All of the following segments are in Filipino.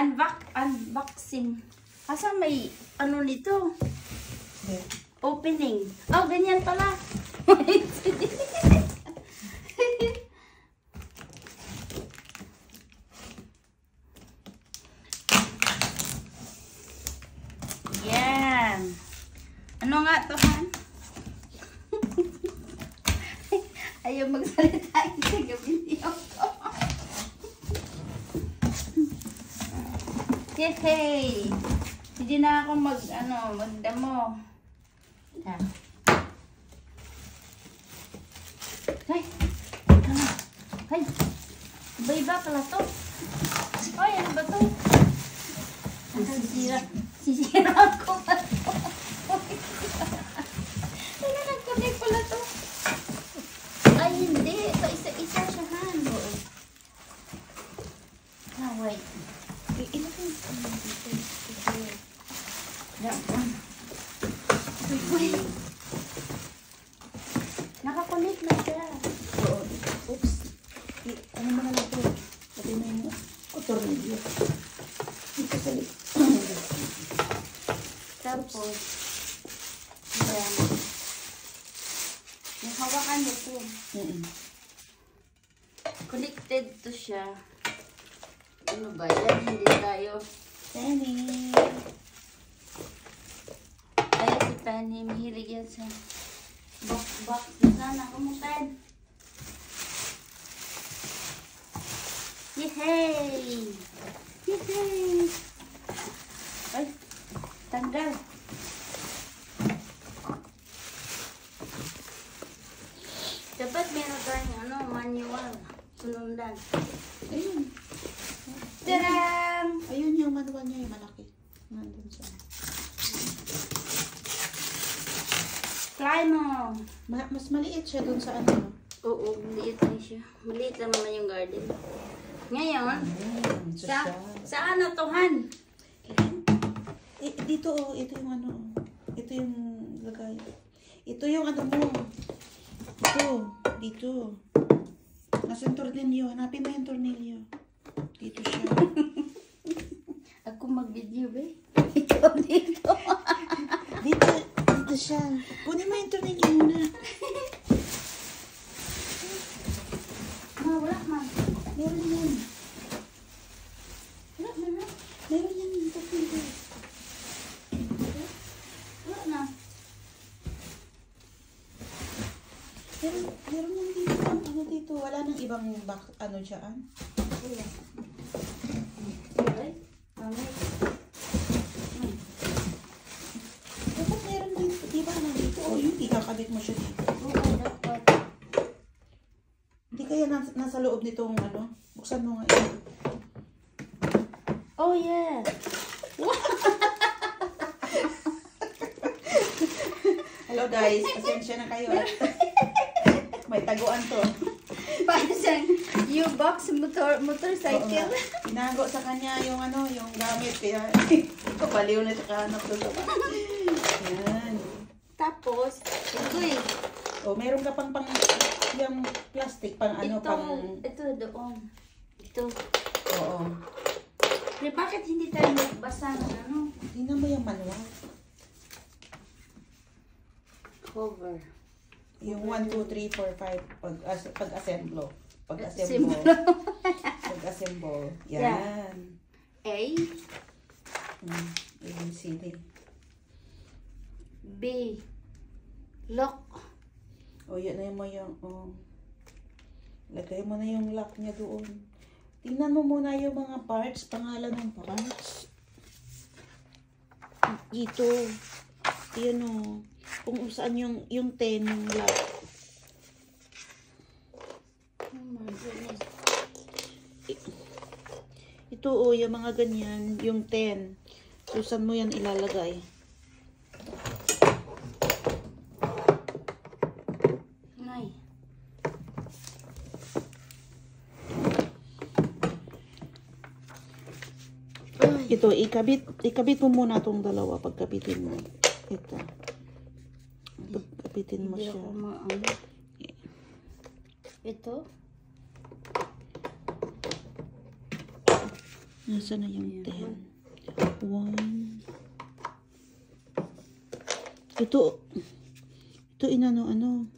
Unboxing. Asa may ano nito? Yeah. Opening. Oh, ganyan pala. Yan. Ano nga to, Han? Ayaw magsalita yung taga-video ko. Yehey! Hindi na ako magdamo. Yan. Ay! Ay! Iba-iba pala to. Ay, ano ba to? Sisira ko pa to. Ano nag-connect pala to? Ay, hindi. Pa-isa-isa siya, Han. Ah, wait. Ilagay ko dito. Yan. Wait. Nakakonect na siya. Oo. Oops. Ano mo na lang ito? Pati na yung tornilyo. Dito sa lip. Tapos, yan. Yung hawakan mo po. Connected to siya. Ano ba yan? Hindi tayo. Penny. Kaya si Penny, mahilig yan sa box. Sana kumutan. Yehey! Yehey! Ay, tanggal. Dapat meron tayong manual. Sunundan. Ayun. Tadam! Ayun yung manual niya, yung malaki. Nandun siya. Try mo. Mas maliit siya dun sa ano. Oo, maliit na siya. Maliit lang naman yung garden. Ngayon, sa ano to, Han? Dito oh, ito yung ano. Ito yung lagay. Ito yung ano mo. Ito, dito. Nasa yung tornilyo. Hanapin mo yung tornilyo. Dito siya. Ako mag-video, be. Ikaw dito. Dito siya. Kunin mo yung tornilyo muna. Wala, ma'am. Meron yan. Wala na. Meron yan yung tornilyo. Wala na. Meron yan dito. Ano dito? Wala nang ibang ano dyan. Wala. Okay. Dapat meron dito. Diba nandito? O yun, ikakabit mo siya dito. Oo, dapat. Hindi kaya nasa loob nitong ano? Buksan mo nga yun. Oh, yeah. Hello guys, pasensya na kayo at may taguan to. Paano siyang U-box motorcycle? Oo, tinago sa kanya yung ano, yung gamit kaya kapaliw na ito kahanap doon. Yan. Tapos, ito eh. O, meron ka pang yung plastic pang ano, Ito doon. Ito. Oo. Bakit hindi tayo magbasa ng ano? Tingnan mo yung manual. Cover. Yung 1, 2, 3, 4, 5 pag-assemble. Pag-assemble. Yan. A. ABCD. B. Lock. O, yun na mo yung, lagay mo na yung lock niya doon. Tingnan mo muna yung mga parts, pangalan ng parts. Dito. Yan o. Kung saan yung 10 yung lock. Oh my goodness. Ito o, yung mga ganyan, yung 10. So, saan mo yan ilalagay? Nay. Ito, ikabit mo muna itong dalawa pagkabitin mo. Ito. Pagkabitin mo siya. Ito? Nasaan na yung 10? 1. Ito inano,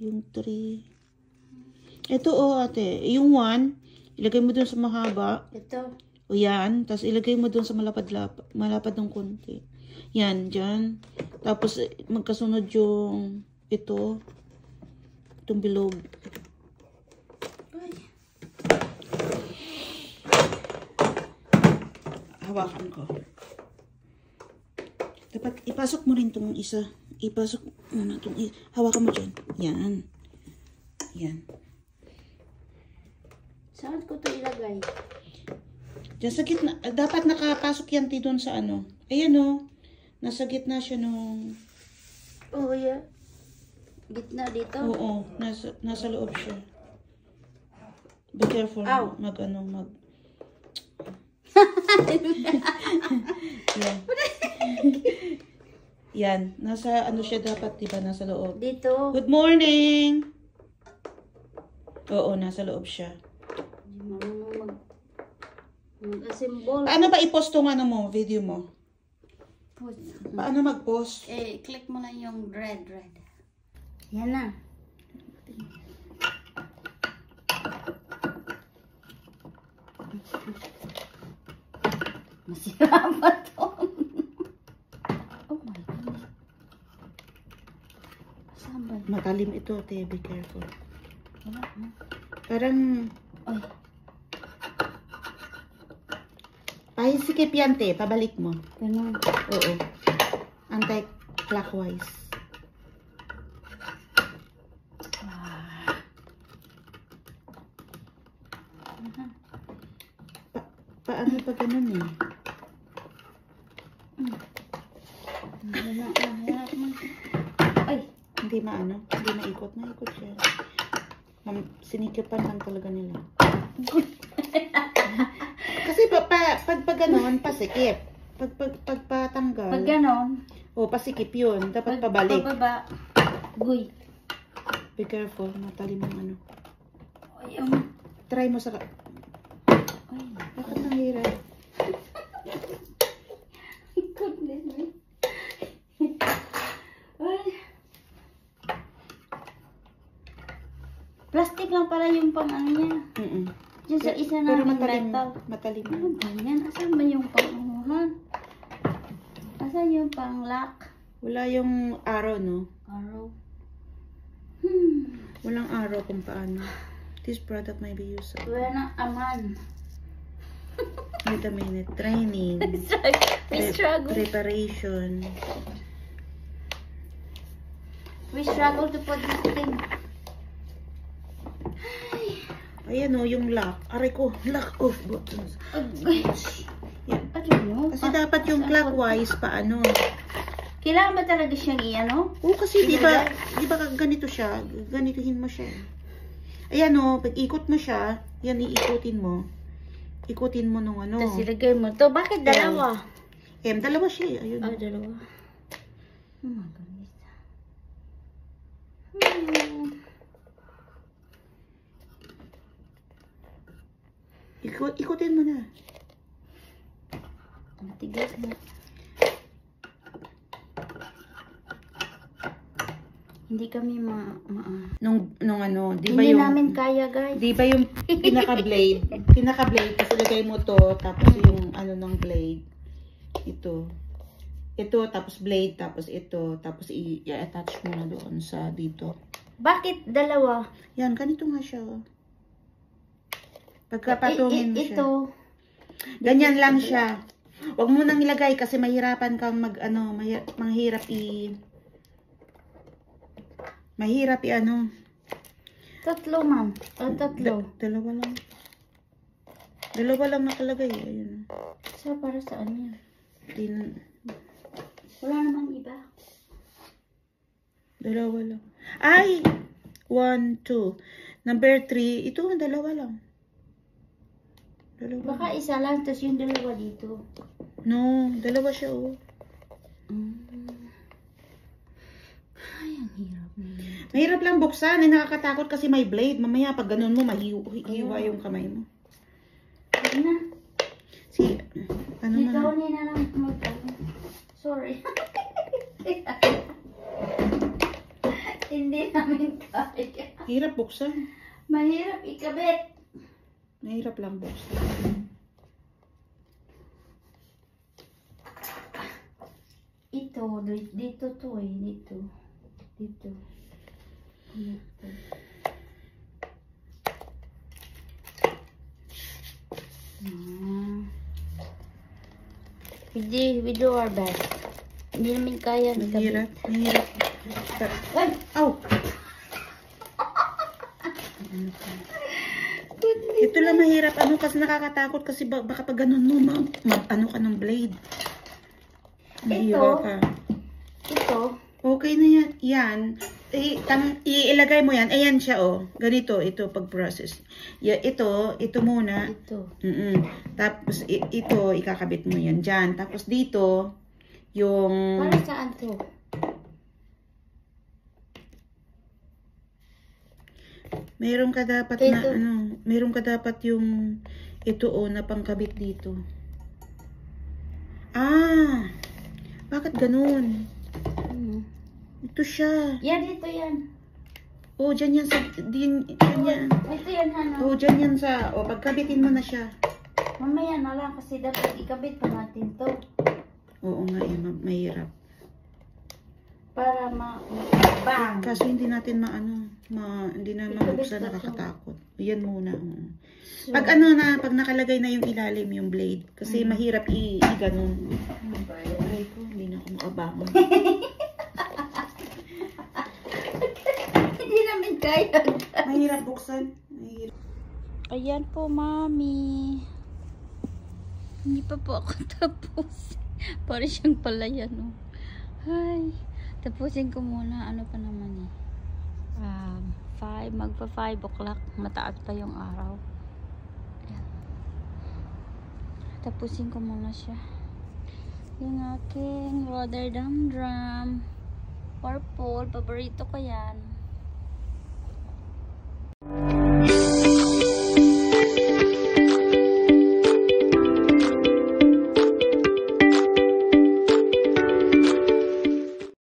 yung 3. Ito, ate, yung 1, ilagay mo dun sa mahaba. Ito. O yan, tapos ilagay mo dun sa malapad ng konti. Yan, dyan. Tapos, magkasunod yung ito. Itong bilog. Ay. Hawakan ko. Dapat, ipasok mo rin itong isa. Ipasok mo na itong isa. Hawakan mo dyan. Yan. Yan. Saan ko to ilagay? Diyan sa gitna. Dapat nakapasok yan doon sa ano. Ayan o. Nasa gitna siya nung... Oh, yeah. Gitna dito? Oo. Nasa loob siya. Be careful. Ow. Mag... Yan. Yan. Nasa ano siya dapat, diba? Nasa loob. Dito. Good morning! Oo, nasa loob siya. Marunong mag-assemble. Paano ba i-post tong ano mo, video mo? Paano mag-post? Click mo lang yung red. Yan na. Masira pa to. Oh my God. Saan ba? Matalim ito, te. Be careful. Wala na. Parang... Ay. Pahisikip yan, te. Pabalik mo. Ganun. Oo. Anti-clockwise. Paano pa ganun eh? Ay. Hindi maano. Hindi maikot. Naikot siya. Sinikipan lang talaga nila. Kasi pag ganun, pasikip. Pag patanggal. Pag ganon. O, pasikip yun. Dapat pabalik. Pababa. Guy. Be careful. Matalim yung ano. Ay, Try mo sa... Ay, Bakit nanghirap? goodness me. Ay. Plastic lang pala yung pang ano niya. Diyan sa isa Pero namin matalim. metal. Matalim. Ano ba yan? Asan ba yung pang-unuhan? Asan yung pang-lock? Wala yung arrow, no? Arrow. Walang arrow kung paano. This product may be used. Wala na aman. Wait a minute. Training. We struggle. Preparation. We struggle to put this thing. Ayan o, yung lock. Aray ko, lock off buttons. Yan. Ano? Kasi dapat yung clockwise paano. Kailangan ba talaga siyang i-ano? Oo, kasi di ba ganito siya. Ganituhin mo siya. Ayan o, pag ikot mo siya, yan iikutin mo. Ikutin mo nung ano. Tapos ilagay mo to. Bakit dalawa? Dalawa siya. Ayun. Ah, dalawa. Oh my goodness. Ikutin mo na. Matigas na. Hindi kami Nung ano, di ba hindi yung... namin kaya, guys. Di ba yung pinaka-blade? Pinaka-blade, tapos ilagay mo to, tapos yung ano ng blade. Ito. Ito, tapos blade, tapos ito, tapos i-attach mo na doon sa dito. Bakit dalawa? Yan, ganito nga siya. Pagkapatungin mo siya. Ito. Ganyan lang siya. Huwag mo nang ilagay kasi mahirapan kang mahirap i-ano. Tatlo, ma'am. Tatlo. Dalawa lang. Dalawa lang nakalagay. Ayun. So, para saan yan? Wala namang iba. Dalawa lang. Ay! 1, 2. Number 3. Ito, dalawa lang. Dalawa. Baka isa lang, tapos yung dalawa dito. No, dalawa siya, oh. Ay, ang hirap na. Mahirap lang buksan. Nakakatakot kasi may blade. Mamaya, pag ganun mo, mahiwa yung kamay mo. Ano na? Si... Bunny na lang sorry. Hindi namin kaya. Hirap buksan. Mahirap ikabit. Mahirap lang buksan. Ito, dito to eh. Dito. Dito. Dito. We do our best. Hindi namin kaya. Mahirap. Mahirap. Ay! Aw! Ito lang mahirap. Ano kasi nakakatakot kasi baka pag ganun mo, ano ka ng blade. Mahira ka. Ito. Okay na yan. Yan. Iilagay mo yan. Ayan siya, oh. Ganito, ito, pag-process. Ito muna. Ito. Tapos, ito, ikakabit mo yan dyan. Tapos, dito, yung... Para saan to? Meron ka dapat Ito. na, meron ka dapat yung, ito, oh, na pangkabit dito. Ah! Bakit ganun? Ito siya. Yan, ito yan. Oh, dyan yan sa, dyan yan. Ito yan, Hana. Oh, dyan yan sa, oh, pagkabitin mo na siya. Mamaya na lang kasi dapat ikabit pa natin to. Oo nga, mahirap. Para bang! Kaso hindi natin hindi na mabuksan, Ikabit nakakatakot. Yan muna. So, Pag pag nakalagay na yung ilalim, yung blade, kasi mahirap i-ganon. Aray ko, hindi na ako makabangon. Hindi namin kaya. Mahirap buksan. Mahirap. Ayan po, Mami. Hindi pa po ako tapos. Parang siyang palayan, oh. Ay, tapusin ko muna. Ano pa naman eh. 5 o'clock. Mataas pa yung araw. Ayan. Tapusin ko muna siya. Yung aking Rotterdam drum. Purple. Paborito ko yan.